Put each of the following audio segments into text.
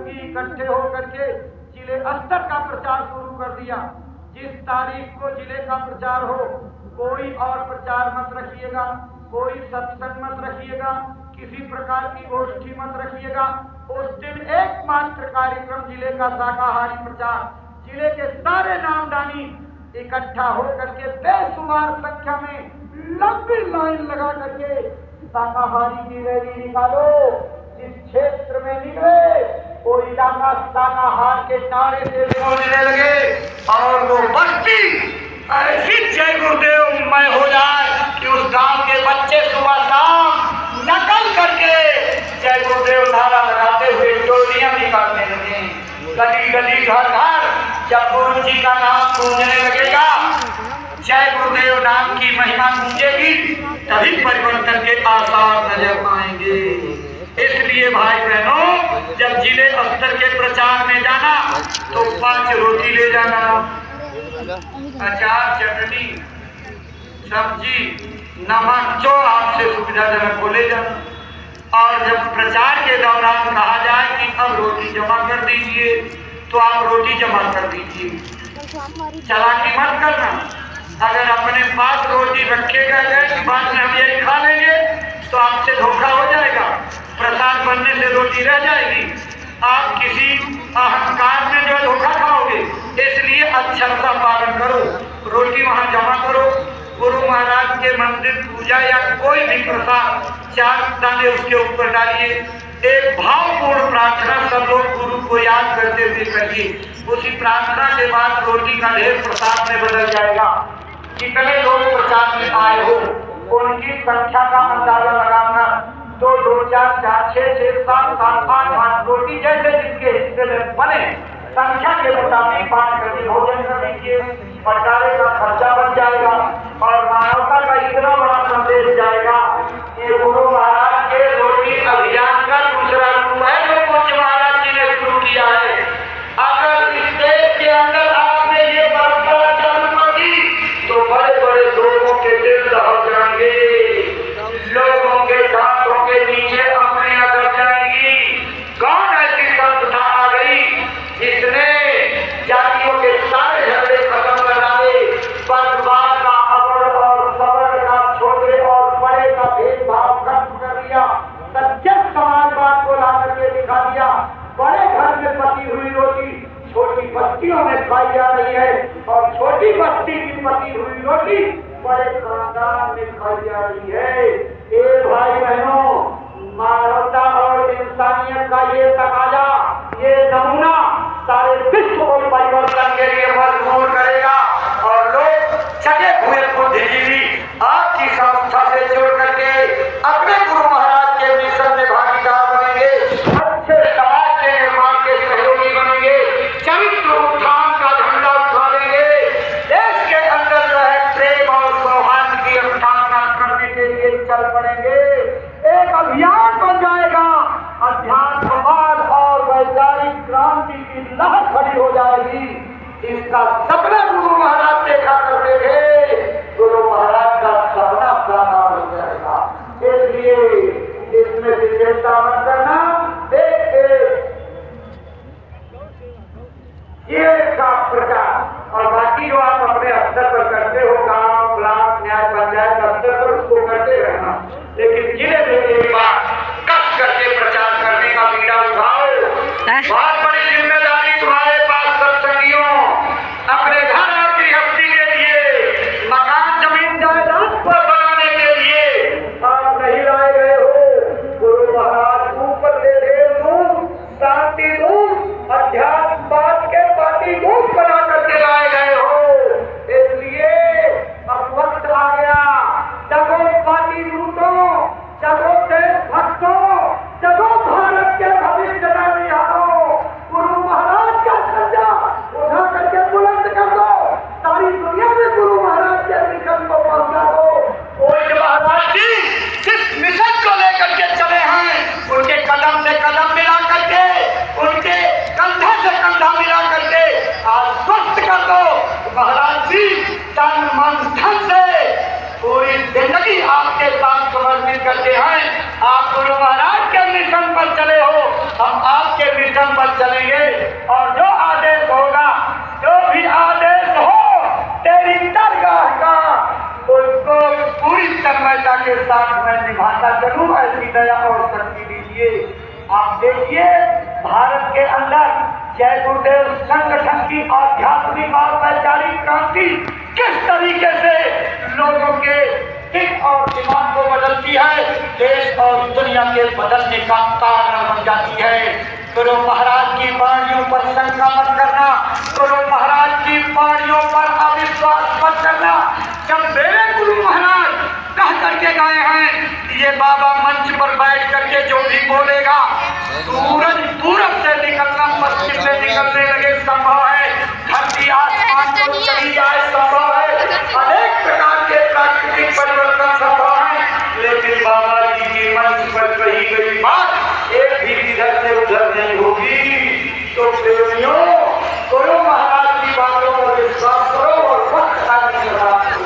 सत्संगी इकट्ठे होकर के जिले स्तर का प्रचार शुरू कर दिया। जिस तारीख को जिले का प्रचार हो, कोई और प्रचार मत रखिएगा, कोई सत्संग मत रखिएगा, किसी प्रकार की गोष्ठी मत रखिएगा। उस दिन एकमात्र कार्यक्रम जिले का शाकाहारी प्रचार। जिले के सारे नामदानी इकट्ठा होकर के बेशुमार संख्या में लंबी लाइन लगा करके शाकाहारी की रैली निकालो। जिस क्षेत्र में निकले वो इलाका शाकाहार के नारे से बोलने लगे और वो बस्ती ऐसी जय गुरुदेव मय हो जाए कि उस गांव के बच्चे सुबह शाम नकल करके जय गुरुदेव नारा लगाते हुए टोलियां निकालने लगे। गली गली घर घर जब गुरु जी का नाम गूंजने लगेगा, जय गुरुदेव नाम की महिमा गूंजेगी, तभी परिवर्तन के आसार नजर आएंगे। इसलिए भाई बहनों, जब जिले स्तर के प्रचार में जाना तो 5 रोटी ले जाना, अचार, चटनी, सब्जी, नमक जो आपसे सुविधाजनक हो ले जाना। और जब प्रचार के दौरान कहा जाए कि अब रोटी जमा कर दीजिए तो आप रोटी जमा कर दीजिए। चालाकी मत करना। अगर अपने पास रोटी रखेगा कि बाद में हम यही खा लेंगे तो आपसे धोखा हो जाएगा। प्रसाद बनने से रोटी रह जाएगी, आप किसी अहंकार में जो धोखा खाओगे। इसलिए अक्षरता पालन करो, रोटी वहां जमा करो। गुरु महाराज के मंदिर पूजा या कोई भी प्रसाद 4 दाने उसके ऊपर डालिए। एक भावपूर्ण प्रार्थना सब लोग गुरु को याद करते हुए करिए। उसी प्रार्थना के बाद रोटी का ढेर प्रसाद में बदल जाएगा। कितने लोग प्रसाद में आए हो उनकी संख्या का अंदाजा लगाना। 2, 4, 6, 7, 8 रोटी जैसे जिसके हिस्से में बने संख्या के मुताबिक बांट करके भोजन कर लीजिए। बंटारे का खर्चा बच जाएगा और मानवता का इतना बड़ा संदेश जाएगा। ये गुरु महाराज के रोटी अभियान का दूसरा रूप है जो पूज्य महाराज जी ने शुरू किया है। अगर इस देश के अंदर आपने ये परंपरा चालू कर दी तो बड़े बड़े लोगों के दिल दहक जाएंगे, लोगों के दांतों के नीचे अपने अगर जाएंगी। कौन ऐसी संस्था आ गई जिसने जातियों के सारे झगड़े खत्म कर डाले, बंधुवाद का, अबर और सबर का, छोटे और बड़े का भेदभाव खत्म कर दिया, सच्चे समाजवाद को ला करके दिखा दिया। बड़े घर में पकी हुई रोटी छोटी बस्तियों में खाई जा रही है और छोटी बस्ती की पकी हुई रोटी बड़े खानदान में खाई जा रही है। ए भाई बहनों, मानवता और इंसानियत का ये तकाजा, ये नमूना सारे विश्व को परिवर्तन के लिए मजबूर करेगा और लोग सके हुए बुद्धिजीवी आपकी संस्था से जोड़ करके अपने गुरु महाराज के मिशन में भागीदार बनेंगे, अच्छे समाज के निर्माण के सहयोगी बनेंगे, चरित्र उत्थान का झंडा उठा लेंगे, देश के अंदर जो है प्रेम और सौहार्द की स्थापना करने के लिए चल पड़ेंगे। एक अभियान बन जाएगा, अध्यात्मवाद और वैचारिक क्रांति की लहर खड़ी हो जाएगी। इसका सपना गुरु महाराज देखा करते थे, गुरु महाराज का सपना साकार हो जाएगा। इसलिए इसमें विशेषता मत करना। ये का प्रचार और बाकी जो आप अपने स्तर पर करते हो, गांव, ब्लॉक, न्याय पंचायत स्तर पर उसको करते रहना, लेकिन जिले में एक बार कस करके प्रचार करने का बीड़ा उठाओ। बहुत बड़ी जिम्मेदारी तुम्हारे पास सत्संगियों। अपने तन्मयता के साथ मैं निभाता चलूं, ऐसी दया और शक्ति दीजिए। आप देखिए भारत के अंदर जय गुरुदेव संगठन की आध्यात्मिक और वैचारिक क्रांति किस तरीके से लोगों के दिल और दिमाग को बदलती है, देश और दुनिया के बदलने का कारण बन जाती है। गुरु महाराज की वाणियों पर शंका मत करना, गुरु महाराज की वाणियों पर अविश्वास मत करना। जब मेरे गुरु महाराज कह करके गए हैं, ये बाबा मंच पर बैठ करके जो भी बोलेगा, सूरज पूरब से निकलना पश्चिम से निकलने लगे संभव है, धरती आसमान को चली जाए संभव है, अनेक प्रकार के प्राकृतिक परिवर्तन संभव है, लेकिन बाबा जी के मंच पर कही गई बात एक भी इधर से उधर नहीं होगी। तो प्रेमियों, गुरु महाराज की बातों पर विश्वास करो और वक्त का इंतजार करो।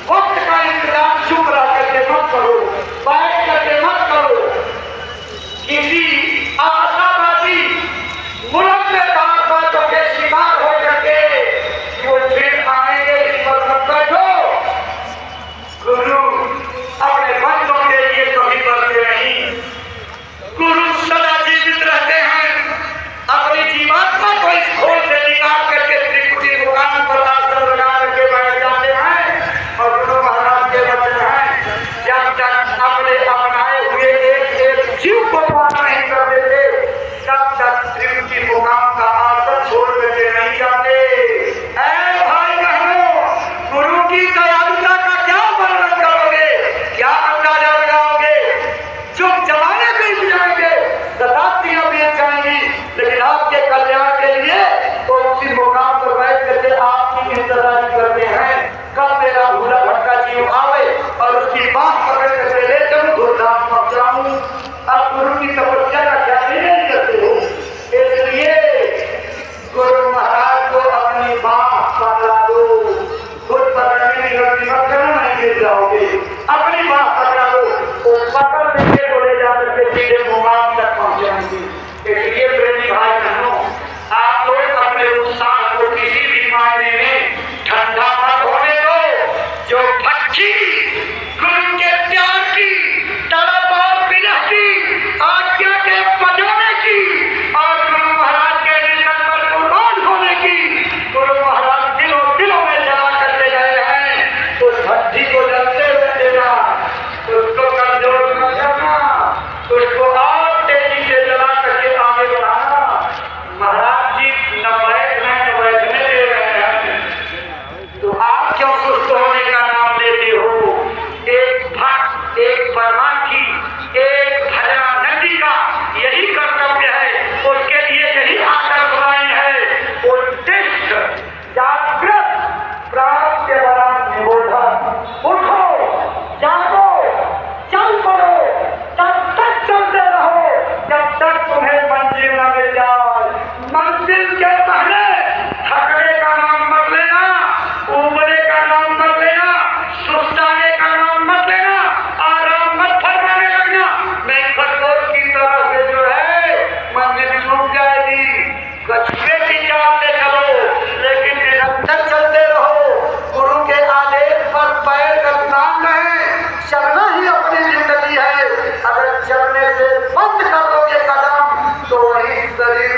वक्त का इंतजार चुप रह करके मत करो, बैठ करके मत करो। किसी आशावादी मुल्क में बातों के शिकार हो करके वो फिर आएंगे, इस पर मत बैठो। गुरु अपने बंदों के लिए कभी बढ़ते नहीं, गुरु सदा जीवित रहते हैं। अपनी जीवात्मा को इस खोल से निकाल करके त्रिपुटी मुकाम पर आसन लगा करके बैठ जाते हैं। और गुरु महाराज के वचन हैं, जब तक अपने अपनाए हुए एक जीव को पार नहीं कर देते, तब तक त्रिपुटी मुकाम का आसन छोड़ करके नहीं जाते। ऐ भाई बहनों, गुरु की दयालुता का क्या वर्णन करोगे, क्या अंदाजा लगाओगे? चुप जमाने बीत जाएंगे, शताब्दियां बीत जाएंगी, लेकिन आपके कल्याण के लिए तो उसी मुकाम पर बैठ करके आपकी इंतजार करते हैं। कब मेरा भूला भटका जीव आवे और उसकी बात पकड़ करके ले चलूं, धूमधाम पहुंचाऊं। आप गुरु की तपस्या का क्या नहीं करते हो? इसलिए गुरु महाराज को अपनी बात पकड़ा दो। खुद पकड़ने की गलती मत करना, नहीं गिर जाओगे। अपनी बात पकड़ा दो, वो पकड़ देंगे तो ले जा करके सीधे मुकाम तक पहुंचाएंगे। इसलिए प्रेमी भाई बहनों, आप लोग अपने उत्साह को किसी भी मायने में ठंडा मत होने दो। जो भक्ति गुरु के प्यार की, तड़प और विरह की, आज्ञा के बजाने की और गुरु महाराज के निधन पर कुर्बान होने की गुरु महाराज दिलों में जला करके गए हैं, उस भक्ति को जलते हुए देना, उसको कमजोर न करना, उसको और तेजी से जला करके आगे बढ़ाना। महाराज जी न बैठने दे रहे हैं, तो आप क्यों सुस्त होने का नाम लेते हो? एक भक्त, एक परमार्थी, एक भजनानंदी का यही कर्तव्य है, उसके लिए यही आदर्शवाणी है। उद्दिष्ट जागृत प्राप्त के बराबर निबोधन, उठो, जागो, चल पड़ो, तब तक चलते रहो जब तक तुम्हें मंजिल न मिल जाए। मंजिल के पहले थकने का नाम मत लेना, उबले का नाम मत लेना, सुस्ताने का नाम मत लेना, आराम मत फरमाने लगना। मैं खरगोश की तरह से जो है मंजिल छूट जाएगी। कछुए की चाल से चलो, लेकिन निरंतर चलते रहो। गुरु के आदेश पर पैर कदम रहे, चलना ही अपनी जिंदगी है। अगर चलने से बंद कर दोगे कदम, तो वही शरीर